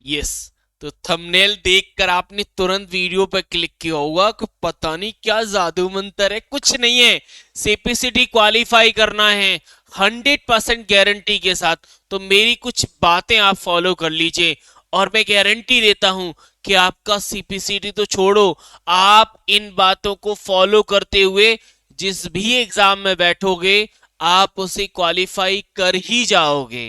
Yes. तो thumbnail देखकर आपने तुरंत वीडियो पर क्लिक किया होगा कि पता नहीं क्या जादू मंतर है। कुछ नहीं है, सीपीसीटी क्वालिफाई करना है 100% गारंटी के साथ। तो मेरी कुछ बातें आप फॉलो कर लीजिए और मैं गारंटी देता हूं कि आपका सीपीसीटी तो छोड़ो, आप इन बातों को फॉलो करते हुए जिस भी एग्जाम में बैठोगे आप उसे क्वालिफाई कर ही जाओगे।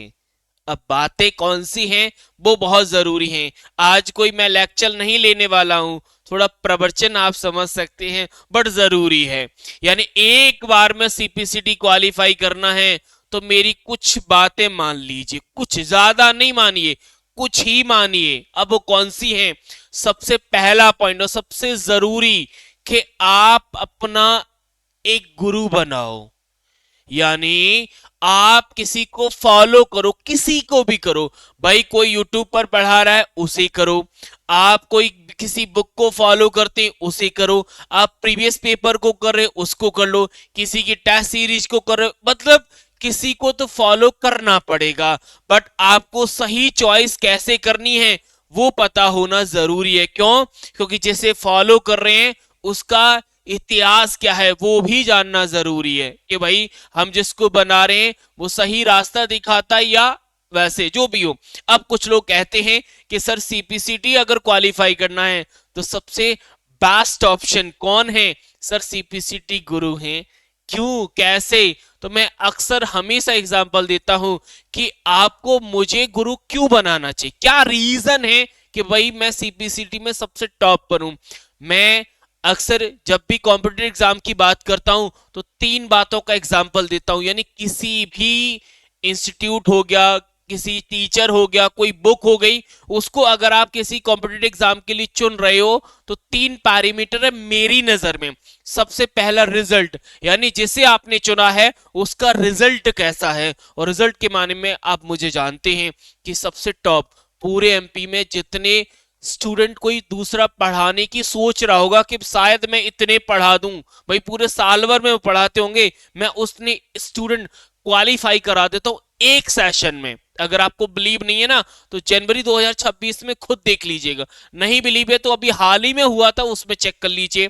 अब बातें कौन सी हैं वो बहुत जरूरी हैं। आज कोई मैं लेक्चर नहीं लेने वाला हूं, थोड़ा प्रवचन आप समझ सकते हैं, बट जरूरी है। यानी एक बार में सीपीसीटी क्वालिफाई करना है तो मेरी कुछ बातें मान लीजिए, कुछ ज्यादा नहीं मानिए, कुछ ही मानिए। अब वो कौन सी हैं? सबसे पहला पॉइंट और सबसे जरूरी कि आप अपना एक गुरु बनाओ। यानी आप किसी को फॉलो करो, किसी को भी करो। भाई कोई यूट्यूब पर पढ़ा रहा है उसे करो, आप कोई किसी बुक को फॉलो करते हैं उसे करो, आप प्रीवियस पेपर को कर रहे उसको कर लो, किसी की टेस्ट सीरीज को कर रहे, मतलब किसी को तो फॉलो करना पड़ेगा। बट आपको सही चॉइस कैसे करनी है वो पता होना जरूरी है। क्यों? क्योंकि जिसे फॉलो कर रहे हैं उसका इतिहास क्या है वो भी जानना जरूरी है कि भाई हम जिसको बना रहे हैं वो सही रास्ता दिखाता है या वैसे जो भी हो। अब कुछ लोग कहते हैं कि सर सीपीसीटी अगर क्वालिफाई करना है तो सबसे बेस्ट ऑप्शन कौन है? सर सीपीसीटी गुरु हैं। क्यों, कैसे? तो मैं अक्सर हमेशा एग्जांपल देता हूं कि आपको मुझे गुरु क्यों बनाना चाहिए, क्या रीजन है कि भाई मैं सीपीसीटी में सबसे टॉप पर हूं। मैं अक्सर जब भी कॉम्पिटिटिव एग्जाम की बात करता हूं तो तीन बातों का एग्जाम्पल देता हूं। यानी किसी भी इंस्टीट्यूट हो गया, किसी टीचर हो गया, कोई बुक हो गई, उसको अगर आप किसी कॉम्पिटिटिव एग्जाम के लिए चुन रहे हो तो तीन पैरामीटर है मेरी नजर में। सबसे पहला रिजल्ट, यानी जिसे आपने चुना है उसका रिजल्ट कैसा है। और रिजल्ट के माने में आप मुझे जानते हैं कि सबसे टॉप पूरे एमपी में जितने स्टूडेंट कोई दूसरा पढ़ाने की सोच रहा होगा कि शायद मैं इतने पढ़ा दूं, भाई पूरे साल भर में पढ़ाते होंगे, मैं उसने स्टूडेंट क्वालिफाई करा देता हूं एक सेशन में। अगर आपको बिलीव नहीं है ना तो जनवरी 2026 में खुद देख लीजिएगा, नहीं बिलीव है तो अभी हाल ही में हुआ था उसमें चेक कर लीजिए।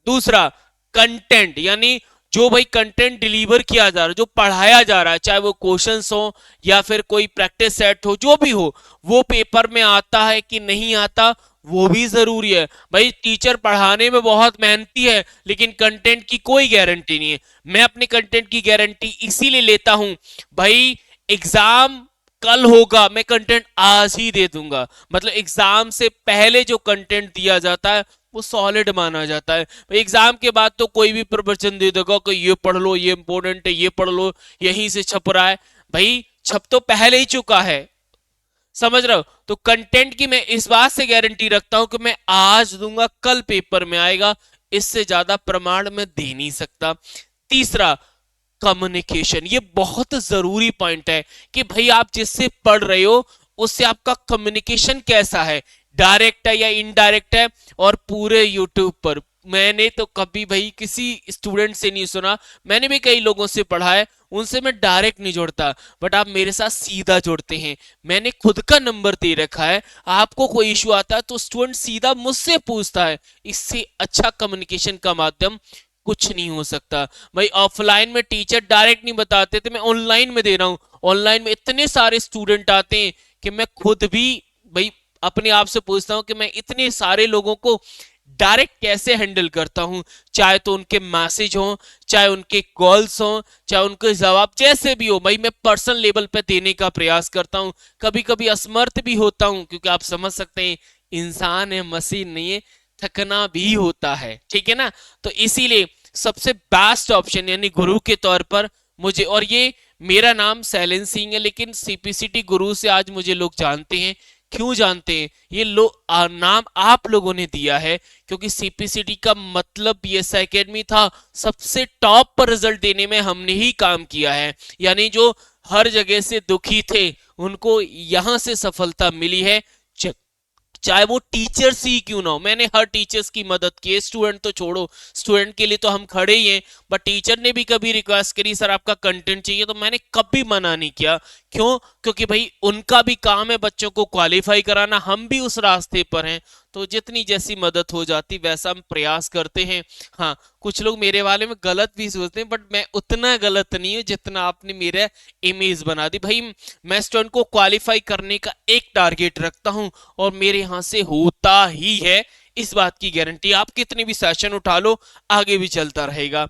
दूसरा कंटेंट, यानी जो भाई कंटेंट डिलीवर किया जा रहा है, जो पढ़ाया जा रहा है, चाहे वो क्वेश्चंस हो या फिर कोई प्रैक्टिस सेट हो, जो भी हो, वो पेपर में आता है कि नहीं आता वो भी जरूरी है। भाई टीचर पढ़ाने में बहुत मेहनती है लेकिन कंटेंट की कोई गारंटी नहीं है। मैं अपने कंटेंट की गारंटी इसीलिए लेता हूं, भाई एग्जाम कल होगा, मैं कंटेंट आज ही दे दूंगा। मतलब एग्जाम से पहले जो कंटेंट दिया जाता है वो सॉलिड माना जाता है। एग्जाम के बाद तो कोई भी प्रवचन दे देगा कि ये पढ़ लो, ये इंपॉर्टेंट है, ये पढ़ लो, यहीं से छप रहा है। भाई छप तो पहले ही चुका है, समझ रहे हो? तो कंटेंट की मैं इस बात से गारंटी रखता हूं कि मैं आज दूंगा कल पेपर में आएगा, इससे ज्यादा प्रमाण मैं दे नहीं सकता। तीसरा कम्युनिकेशन, ये बहुत जरूरी पॉइंट है कि भाई आप जिससे पढ़ रहे हो उससे आपका कम्युनिकेशन कैसा है, डायरेक्ट है या इनडायरेक्ट है। और पूरे यूट्यूब पर मैंने तो कभी भाई किसी स्टूडेंट से नहीं सुना, मैंने भी कई लोगों से पढ़ा है, उनसे मैं डायरेक्ट नहीं जुड़ता, बट आप मेरे साथ सीधा जुड़ते हैं। मैंने खुद का नंबर दे रखा है, आपको कोई इश्यू आता है तो स्टूडेंट सीधा मुझसे पूछता है। इससे अच्छा कम्युनिकेशन का माध्यम कुछ नहीं हो सकता। भाई ऑफलाइन में टीचर डायरेक्ट नहीं बताते थे, मैं ऑनलाइन में दे रहा हूं, ऑनलाइन में इतने सारे स्टूडेंट आते हैं कि मैं खुद भी भाई अपने आप से पूछता हूं कि मैं इतने सारे लोगों को डायरेक्ट कैसे हैंडल करता हूं। चाहे तो उनके मैसेज हो, चाहे उनके कॉल्स हो, चाहे उनके जवाब जैसे भी हो, भाई मैं पर्सनल लेवल पे देने का प्रयास करता हूं। कभी कभी असमर्थ भी होता हूं क्योंकि आप समझ सकते हैं इंसान है, मशीन नहीं है, थकना भी होता है, ठीक है ना? तो इसीलिए सबसे बेस्ट ऑप्शन यानी गुरु के तौर पर मुझे, और ये मेरा नाम शैलेंद्र सिंह है लेकिन सीपीसीटी गुरु से आज मुझे लोग जानते हैं। क्यों जानते हैं? ये नाम आप लोगों ने दिया है क्योंकि सीपीसीटी का मतलब बीएस एकेडमी था, सबसे टॉप पर रिजल्ट देने में हमने ही काम किया है। यानी जो हर जगह से दुखी थे उनको यहां से सफलता मिली है, चाहे वो टीचर्स ही क्यों ना हो। मैंने हर टीचर्स की मदद की है, स्टूडेंट तो छोड़ो, स्टूडेंट के लिए तो हम खड़े ही हैं, बट टीचर ने भी कभी रिक्वेस्ट करी सर आपका कंटेंट चाहिए तो मैंने कभी मना नहीं किया क्यों? क्योंकि भाई उनका भी काम है बच्चों को क्वालिफाई कराना, हम भी उस रास्ते पर हैं, तो जितनी जैसी मदद हो जाती वैसा हम प्रयास करते हैं। हाँ, कुछ लोग मेरे बारे में गलत भी सोचते हैं, बट मैं उतना गलत नहीं हूं जितना आपने मेरा इमेज बना दी। भाई मैं स्टूडेंट को क्वालिफाई करने का एक टारगेट रखता हूं और मेरे यहां से होता ही है, इस बात की गारंटी। आप कितने भी सेशन उठा लो, आगे भी चलता रहेगा।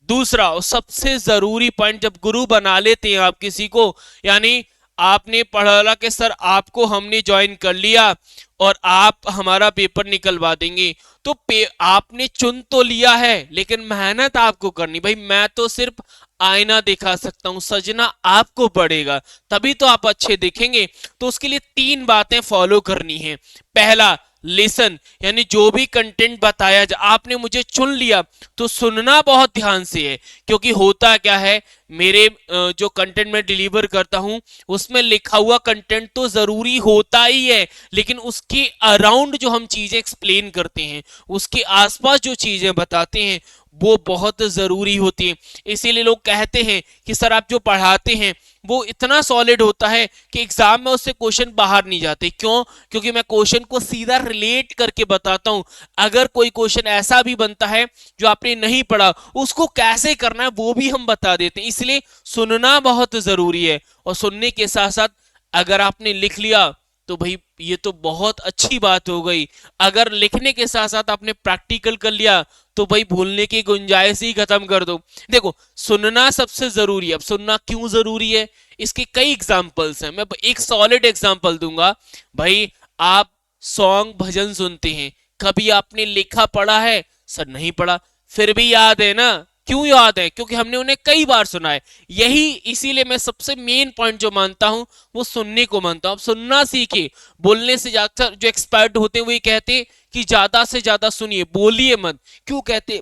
दूसरा और सबसे जरूरी पॉइंट, जब गुरु बना लेते हैं आप किसी को, यानी आपने पढ़ा कि सर आपको हमने ज्वाइन कर लिया और आप हमारा पेपर निकलवा देंगे, तो आपने चुन तो लिया है लेकिन मेहनत आपको करनी। भाई मैं तो सिर्फ आईना दिखा सकता हूं, सजना आपको पड़ेगा, तभी तो आप अच्छे दिखेंगे। तो उसके लिए 3 बातें फॉलो करनी है। पहला, लिसन, यानी जो भी कंटेंट बताया जाए, आपने मुझे चुन लिया तो सुनना बहुत ध्यान से है, क्योंकि होता क्या है, मेरे जो कंटेंट मैं डिलीवर करता हूं उसमें लिखा हुआ कंटेंट तो जरूरी होता ही है, लेकिन उसके अराउंड जो हम चीजें एक्सप्लेन करते हैं, उसके आसपास जो चीजें बताते हैं, वो बहुत जरूरी होती है। इसीलिए लोग कहते हैं कि सर आप जो पढ़ाते हैं वो इतना सॉलिड होता है कि एग्जाम में उससे क्वेश्चन बाहर नहीं जाते। क्यों? क्योंकि मैं क्वेश्चन को सीधा रिलेट करके बताता हूं। अगर कोई क्वेश्चन ऐसा भी बनता है जो आपने नहीं पढ़ा, उसको कैसे करना है वो भी हम बता देते हैं। इसलिए सुनना बहुत जरूरी है, और सुनने के साथ साथ अगर आपने लिख लिया तो भाई ये तो बहुत अच्छी बात हो गई। अगर लिखने के साथ साथ आपने प्रैक्टिकल कर लिया तो भाई भूलने की गुंजाइश ही खत्म कर दो। देखो, सुनना सबसे जरूरी है। अब सुनना क्यों जरूरी है, इसके कई एग्जांपल्स हैं। मैं एक सॉलिड एग्जांपल दूंगा। भाई आप सॉन्ग भजन सुनते हैं, कभी आपने लिखा पढ़ा है? सर नहीं पढ़ा, फिर भी याद है ना। क्यों याद है? क्योंकि हमने उन्हें कई बार सुना है। यही इसीलिए मैं सबसे मेन पॉइंट जो मानता हूं वो सुनने को मानता हूं। आप सुनना सीखिए। बोलने से ज्यादा जो एक्सपर्ट होते हैं वो ये कहते हैं कि ज्यादा से ज्यादा सुनिए, बोलिए मत। क्यों कहते?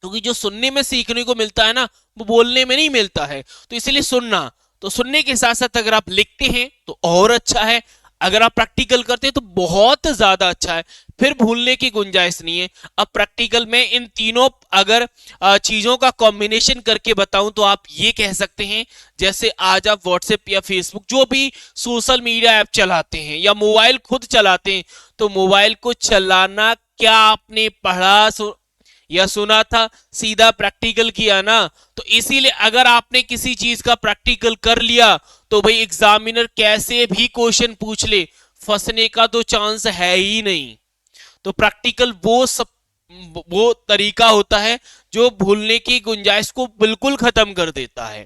क्योंकि जो सुनने में सीखने को मिलता है ना, वो बोलने में नहीं मिलता है। तो इसलिए सुनना, तो सुनने के साथ साथ अगर आप लिखते हैं तो और अच्छा है, अगर आप प्रैक्टिकल करते हैं तो बहुत ज्यादा अच्छा है, फिर भूलने की गुंजाइश नहीं है। अब प्रैक्टिकल में इन तीनों अगर चीजों का कॉम्बिनेशन करके बताऊं तो आप ये कह सकते हैं, जैसे आज आप व्हाट्सएप या फेसबुक जो भी सोशल मीडिया ऐप चलाते हैं या मोबाइल खुद चलाते हैं, तो मोबाइल को चलाना क्या आपने पढ़ा या सुना था? सीधा प्रैक्टिकल किया ना। तो इसीलिए अगर आपने किसी चीज का प्रैक्टिकल कर लिया तो भाई एग्जामिनर कैसे भी क्वेश्चन पूछ ले, फंसने का तो चांस है ही नहीं। तो प्रैक्टिकल वो तरीका होता है जो भूलने की गुंजाइश को बिल्कुल खत्म कर देता है।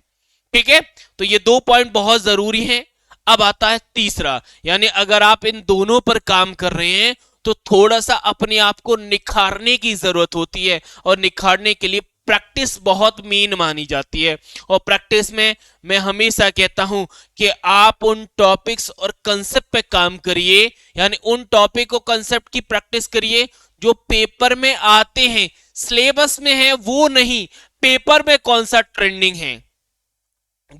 ठीक है, तो ये 2 पॉइंट बहुत जरूरी हैं। अब आता है तीसरा, यानी अगर आप इन दोनों पर काम कर रहे हैं तो थोड़ा सा अपने आप को निखारने की जरूरत होती है, और निखारने के लिए प्रैक्टिस बहुत मेन मानी जाती है। और प्रैक्टिस में मैं हमेशा कहता हूं कि आप उन टॉपिक्स और कंसेप्ट पे काम करिए, यानी उन टॉपिक और कंसेप्ट की प्रैक्टिस करिए जो पेपर में आते हैं। सिलेबस में है वो नहीं, पेपर में कौन सा ट्रेंडिंग है।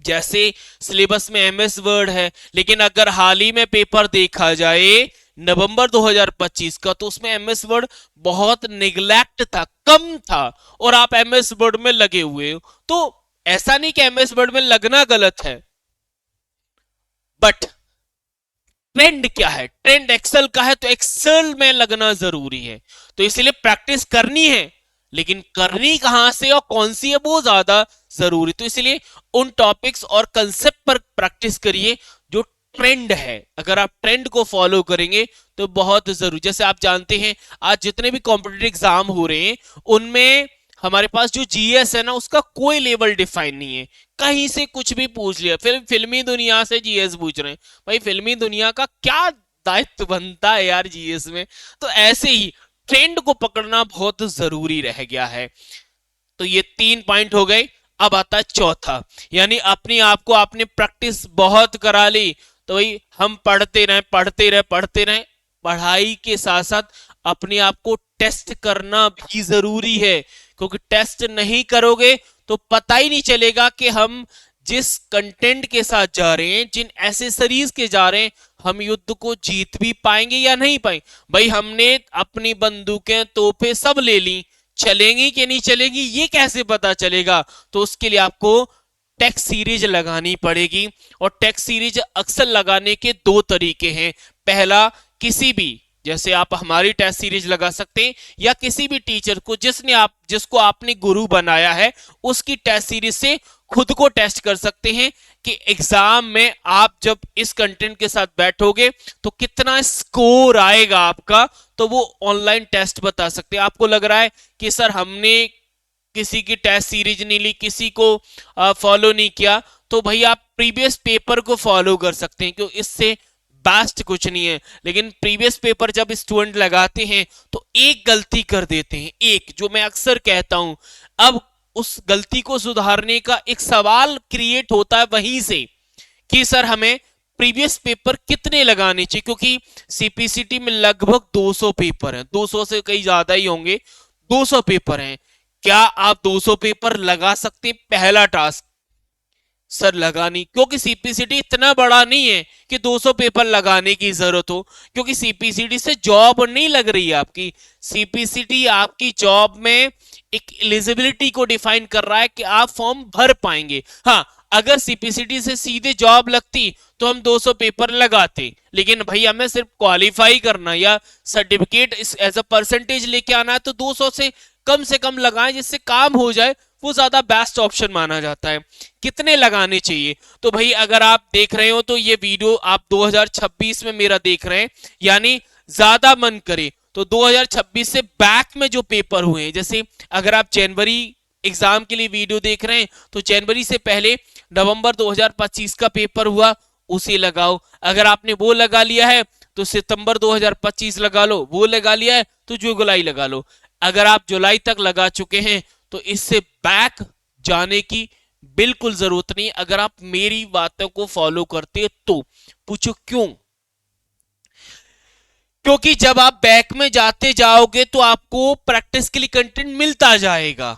जैसे सिलेबस में एमएस वर्ड है, लेकिन अगर हाल ही में पेपर देखा जाए नवंबर 2025 का, तो उसमें एमएस वर्ड बहुत निगलेक्ट था, कम था, और आप एमएस वर्ड में लगे हुए हो। तो ऐसा नहीं कि एमएस वर्ड में लगना गलत है, बट ट्रेंड क्या है? ट्रेंड एक्सेल का है, तो एक्सेल में लगना जरूरी है। तो इसलिए प्रैक्टिस करनी है, लेकिन करनी कहां से और कौन सी है वो ज्यादा जरूरी। तो इसलिए उन टॉपिक्स और कंसेप्ट पर प्रैक्टिस करिए जो ट्रेंड है। अगर आप ट्रेंड को फॉलो करेंगे तो बहुत जरूरी। जैसे आप जानते हैं आज जितने भी कॉम्पिटिटिव एग्जाम हो रहे हैं उनमें हमारे पास जो जीएस है ना, उसका कोई लेवल डिफाइन नहीं है। कहीं से कुछ भी पूछ लिया, फिर फिल्मी दुनिया से जीएस पूछ रहे हैं। भाई फिल्मी दुनिया का क्या दायित्व बनता है यार जीएस में। तो ऐसे ही ट्रेंड को पकड़ना बहुत जरूरी रह गया है। तो ये 3 पॉइंट हो गए। अब आता है चौथा, यानी अपने आप को आपने प्रैक्टिस बहुत करा ली, तो भाई हम पढ़ते रहे पढ़ते रहे पढ़ते रहे। पढ़ाई के साथ साथ अपने आप को टेस्ट करना भी जरूरी है, क्योंकि टेस्ट नहीं करोगे तो पता ही नहीं चलेगा कि हम जिस कंटेंट के साथ जा रहे हैं, जिन एसेसरीज के जा रहे हैं, हम युद्ध को जीत भी पाएंगे या नहीं पाएंगे। भाई हमने अपनी बंदूकें तोपे सब ले ली, चलेंगी कि नहीं चलेंगी ये कैसे पता चलेगा? तो उसके लिए आपको टेक्स्ट सीरीज लगानी पड़ेगी। और टेक्स्ट सीरीज अक्सर लगाने के दो तरीके हैं। पहला, किसी भी, जैसे आप हमारी टेस्ट सीरीज लगा सकते हैं, या किसी भी टीचर को जिसको आपने गुरु बनाया है उसकी टेस्ट सीरीज से खुद को टेस्ट कर सकते हैं कि एग्जाम में आप जब इस कंटेंट के साथ बैठोगे तो कितना स्कोर आएगा आपका, तो वो ऑनलाइन टेस्ट बता सकते हैं। आपको लग रहा है कि सर हमने किसी की टेस्ट सीरीज नहीं ली, किसी को फॉलो नहीं किया, तो भाई आप प्रीवियस पेपर को फॉलो कर सकते हैं, क्योंकि इससे बेस्ट कुछ नहीं है। लेकिन प्रीवियस पेपर जब स्टूडेंट लगाते हैं तो एक गलती कर देते हैं, एक, जो मैं अक्सर कहता हूं। अब उस गलती को सुधारने का एक सवाल क्रिएट होता है वहीं से कि सर हमें प्रीवियस पेपर कितने लगाने चाहिए, क्योंकि सीपीसीटी में लगभग 200 पेपर हैं, 200 से कहीं ज्यादा ही होंगे, 200 पेपर हैं। क्या आप 200 पेपर लगा सकते हैं? पहला टास्क, सर लगानी, क्योंकि सीपीसीटी इतना बड़ा नहीं है कि 200 पेपर लगाने की जरूरत हो, क्योंकि सीपीसीटी से जॉब नहीं लग रही है आपकी। सीपीसीटी आपकी जॉब में एक एलिजिबिलिटी को डिफाइन कर रहा है कि आप फॉर्म भर पाएंगे। हाँ, अगर सीपीसीटी से सीधे जॉब लगती तो हम 200 पेपर लगाते, लेकिन भाई हमें सिर्फ क्वालिफाई करना या सर्टिफिकेट एज अ परसेंटेज लेके आना है, तो 200 से कम लगाएं जिससे काम हो जाए, वो ज्यादा बेस्ट ऑप्शन माना जाता है। कितने लगाने चाहिए? तो भाई अगर आप देख रहे हो तो ये वीडियो आप 2026 में मेरा देख रहे हैं, यानी ज्यादा मन करे तो 2026 से बैक में जो पेपर हुए हैं, जैसे अगर आप जनवरी एग्जाम के लिए वीडियो देख रहे हैं तो जनवरी से पहले नवंबर 2025 का पेपर हुआ, उसे लगाओ। अगर आपने वो लगा लिया है तो सितंबर 2025 लगा लो, वो लगा लिया है तो जुलाई लगा लो। अगर आप जुलाई तक लगा चुके हैं तो इससे बैक जाने की बिल्कुल जरूरत नहीं, अगर आप मेरी बातों को फॉलो करते तो। पूछो क्यों? क्योंकि जब आप बैक में जाते जाओगे तो आपको प्रैक्टिस के लिए कंटेंट मिलता जाएगा।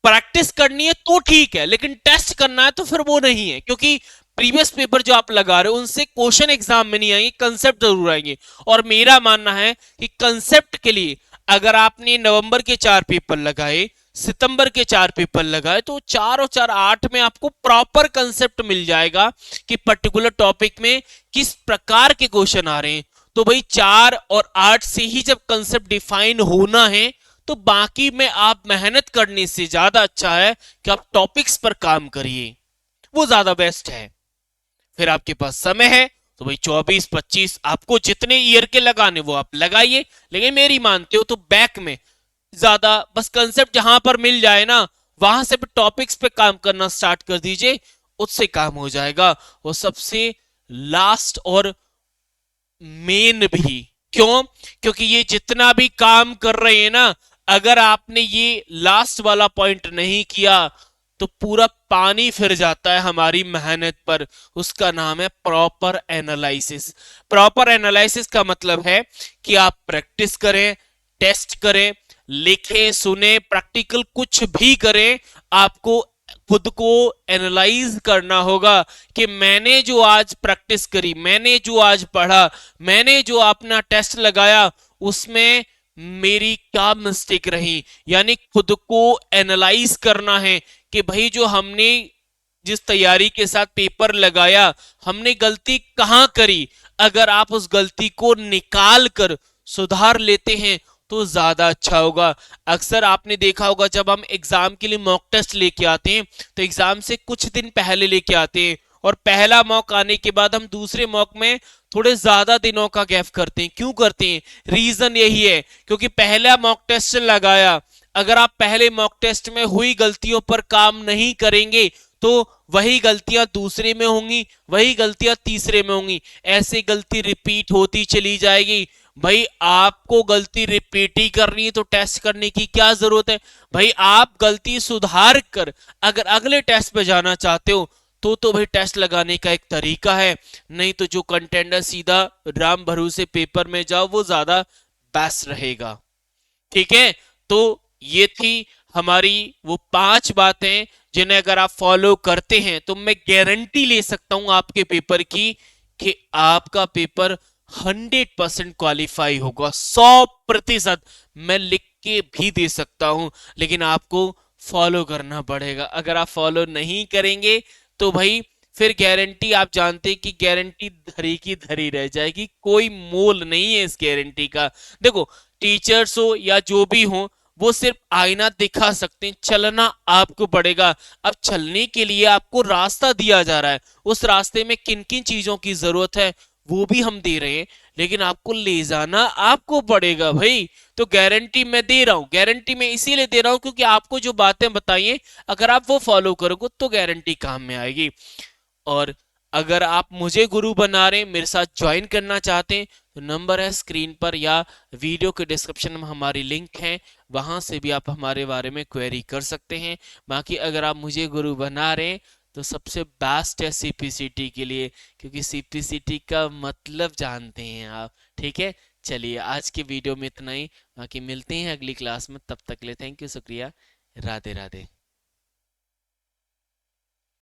प्रैक्टिस करनी है तो ठीक है, लेकिन टेस्ट करना है तो फिर वो नहीं है, क्योंकि प्रीवियस पेपर जो आप लगा रहे हो उनसे क्वेश्चन एग्जाम में नहीं आएंगे, कंसेप्ट जरूर आएंगे। और मेरा मानना है कि कंसेप्ट के लिए अगर आपने नवंबर के 4 पेपर लगाए, सितंबर के 4 पेपर लगाए, तो 4 और 4 8 में आपको प्रॉपर कंसेप्ट मिल जाएगा कि पर्टिकुलर टॉपिक में किस प्रकार के क्वेश्चन आ रहे हैं। तो भाई 4 और 8 से ही जब कंसेप्ट डिफाइन होना है तो बाकी में आप मेहनत करने से ज्यादा अच्छा है कि आप टॉपिक्स पर काम करिए, वो ज्यादा बेस्ट है। फिर आपके पास समय है तो भाई 24-25 आपको जितने ईयर के लगाने वो आप लगाइए, लेकिन मेरी मानते हो तो बैक में ज्यादा बस कंसेप्ट जहां पर मिल जाए ना, वहां से भी टॉपिक्स पे काम करना स्टार्ट कर दीजिए, उससे काम हो जाएगा। और सबसे लास्ट और मेन भी, क्यों? क्योंकि ये जितना भी काम कर रहे हैं ना, अगर आपने ये लास्ट वाला पॉइंट नहीं किया तो पूरा पानी फिर जाता है हमारी मेहनत पर। उसका नाम है प्रॉपर एनालिसिस। प्रॉपर एनालिसिस का मतलब है कि आप प्रैक्टिस करें, टेस्ट करें, लिखें, सुने, प्रैक्टिकल कुछ भी करें, आपको खुद को एनालाइज करना होगा कि मैंने जो आज प्रैक्टिस करी, मैंने जो आज पढ़ा, मैंने जो अपना टेस्ट लगाया, उसमें मेरी क्या मिस्टेक रही। यानी खुद को एनालाइज करना है कि भाई जो हमने जिस तैयारी के साथ पेपर लगाया, हमने गलती कहां करी। अगर आप उस गलती को निकाल कर सुधार लेते हैं तो ज्यादा अच्छा होगा। अक्सर आपने देखा होगा जब हम एग्जाम के लिए मॉक टेस्ट लेके आते हैं तो एग्जाम से कुछ दिन पहले लेके आते हैं, और पहला मॉक आने के बाद हम दूसरे मॉक में थोड़े ज्यादा दिनों का गैप करते हैं। क्यों करते हैं? रीजन यही है क्योंकि पहला मॉक टेस्ट लगाया, अगर आप पहले मॉक टेस्ट में हुई गलतियों पर काम नहीं करेंगे तो वही गलतियां दूसरे में होंगी, वही गलतियां तीसरे में होंगी, ऐसे गलती रिपीट होती चली जाएगी। भाई आपको गलती रिपीट ही करनी है तो टेस्ट करने की क्या जरूरत है? भाई आप गलती सुधार कर अगर अगले टेस्ट पे जाना चाहते हो तो भाई टेस्ट लगाने का एक तरीका है, नहीं तो जो कंटेंडर सीधा राम भरोसे पेपर में जाओ वो ज्यादा बेस्ट रहेगा। ठीक है, तो ये थी हमारी वो 5 बातें जिन्हें अगर आप फॉलो करते हैं तो मैं गारंटी ले सकता हूं आपके पेपर की कि आपका पेपर 100% क्वालिफाई होगा, 100%। मैं लिख के भी दे सकता हूं, लेकिन आपको फॉलो करना पड़ेगा। अगर आप फॉलो नहीं करेंगे तो भाई फिर गारंटी, आप जानते हैं कि गारंटी धरी की धरी रह जाएगी, कोई मोल नहीं है इस गारंटी का। देखो, टीचर्स हो या जो भी हो, वो सिर्फ आईना दिखा सकते हैं, चलना आपको पड़ेगा। अब चलने के लिए आपको रास्ता दिया जा रहा है, उस रास्ते में किन किन चीजों की जरूरत है वो भी हम दे रहे हैं, लेकिन आपको ले जाना आपको पड़ेगा भाई। तो गारंटी मैं दे रहा हूं, गारंटी मैं इसीलिए दे रहा हूं क्योंकि आपको जो बातें बताइए अगर आप वो फॉलो करोगे तो गारंटी काम में आएगी। और अगर आप मुझे गुरु बना रहे हैं, मेरे साथ ज्वाइन करना चाहते हैं, तो नंबर है स्क्रीन पर या वीडियो के डिस्क्रिप्शन में हमारी लिंक है, वहां से भी आप हमारे बारे में क्वेरी कर सकते हैं। बाकी अगर आप मुझे गुरु बना रहे हैं तो सबसे बेस्ट है सीपीसीटी के लिए, क्योंकि सीपीसीटी का मतलब जानते हैं आप। ठीक है, चलिए आज के वीडियो में इतना ही, बाकी मिलते हैं अगली क्लास में, तब तक के लिए थैंक यू, शुक्रिया, राधे राधे।